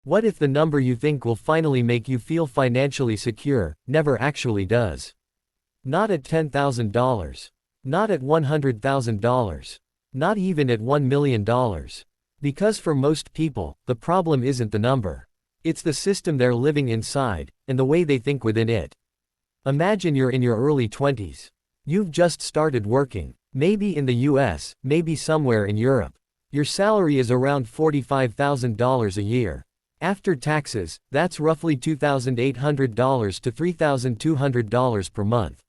What if the number you think will finally make you feel financially secure, never actually does? Not at $10,000. Not at $100,000. Not even at $1 million. Because for most people, the problem isn't the number. It's the system they're living inside, and the way they think within it. Imagine you're in your early 20s. You've just started working, maybe in the US, maybe somewhere in Europe. Your salary is around $45,000 a year. After taxes, that's roughly $2,800 to $3,200 per month.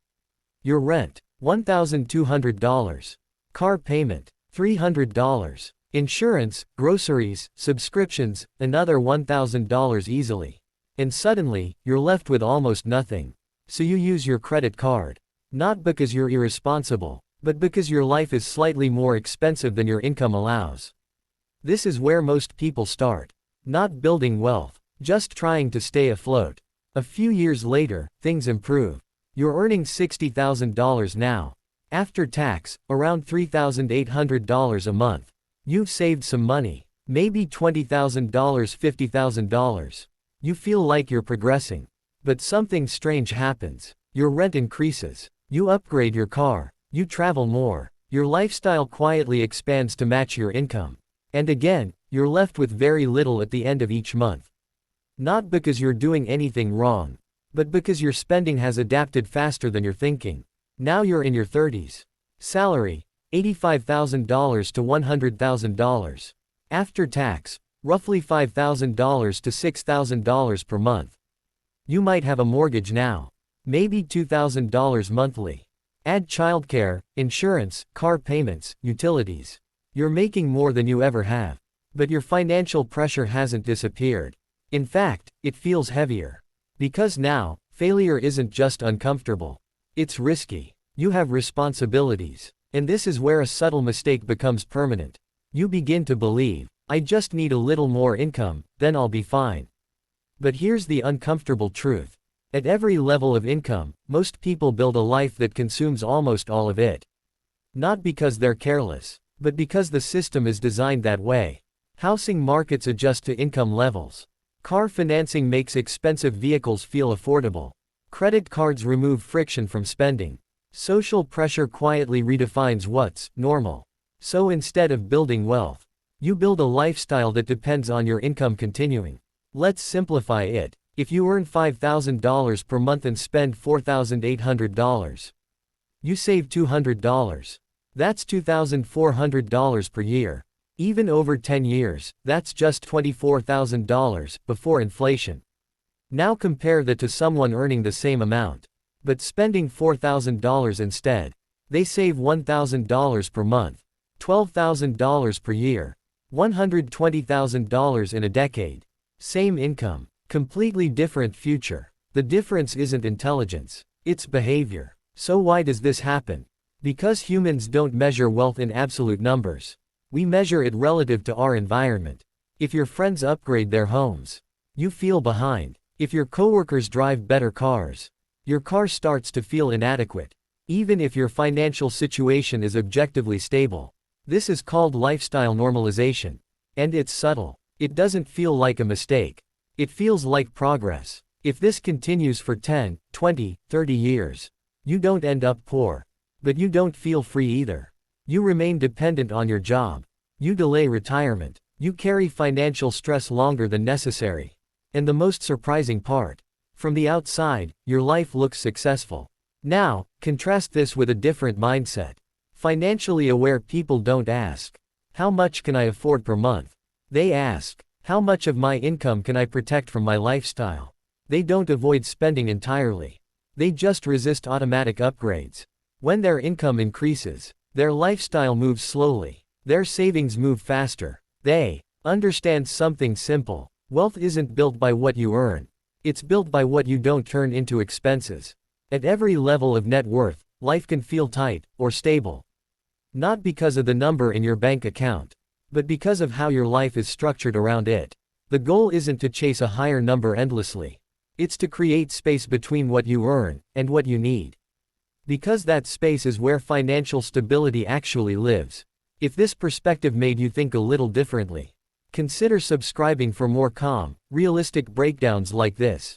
Your rent, $1,200. Car payment, $300. Insurance, groceries, subscriptions, another $1,000 easily. And suddenly, you're left with almost nothing. So you use your credit card. Not because you're irresponsible, but because your life is slightly more expensive than your income allows. This is where most people start. Not building wealth, just trying to stay afloat. A few years later, things improve. You're earning $60,000 now. After tax, around $3,800 a month. You've saved some money. Maybe $20,000, $50,000. You feel like you're progressing. But something strange happens. Your rent increases. You upgrade your car. You travel more. Your lifestyle quietly expands to match your income. And again, you're left with very little at the end of each month. Not because you're doing anything wrong, but because your spending has adapted faster than your thinking. Now you're in your 30s. Salary, $85,000 to $100,000. After tax, roughly $5,000 to $6,000 per month. You might have a mortgage now. Maybe $2,000 monthly. Add childcare, insurance, car payments, utilities. You're making more than you ever have. But your financial pressure hasn't disappeared. In fact, it feels heavier. Because now, failure isn't just uncomfortable. It's risky. You have responsibilities. And this is where a subtle mistake becomes permanent. You begin to believe, I just need a little more income, then I'll be fine. But here's the uncomfortable truth. At every level of income, most people build a life that consumes almost all of it. Not because they're careless, but because the system is designed that way. Housing markets adjust to income levels. Car financing makes expensive vehicles feel affordable. Credit cards remove friction from spending. Social pressure quietly redefines what's normal. So instead of building wealth, you build a lifestyle that depends on your income continuing. Let's simplify it. If you earn $5,000 per month and spend $4,800, you save $200. That's $2,400 per year. Even over 10 years, that's just $24,000 before inflation. Now compare that to someone earning the same amount, but spending $4,000 instead. They save $1,000 per month, $12,000 per year, $120,000 in a decade. Same income, completely different future. The difference isn't intelligence, it's behavior. So why does this happen? Because humans don't measure wealth in absolute numbers. We measure it relative to our environment. If your friends upgrade their homes, you feel behind. If your coworkers drive better cars, your car starts to feel inadequate. Even if your financial situation is objectively stable. This is called lifestyle normalization. And it's subtle. It doesn't feel like a mistake. It feels like progress. If this continues for 10, 20, 30 years, you don't end up poor. But you don't feel free either. You remain dependent on your job. You delay retirement. You carry financial stress longer than necessary. And the most surprising part, from the outside, your life looks successful. Now, contrast this with a different mindset. Financially aware people don't ask, how much can I afford per month? They ask, how much of my income can I protect from my lifestyle? They don't avoid spending entirely. They just resist automatic upgrades. When their income increases, their lifestyle moves slowly. Their savings move faster. They understand something simple. Wealth isn't built by what you earn. It's built by what you don't turn into expenses. At every level of net worth, life can feel tight or stable. Not because of the number in your bank account, but because of how your life is structured around it. The goal isn't to chase a higher number endlessly. It's to create space between what you earn and what you need. Because that space is where financial stability actually lives. If this perspective made you think a little differently, Consider subscribing for more calm, realistic breakdowns like this.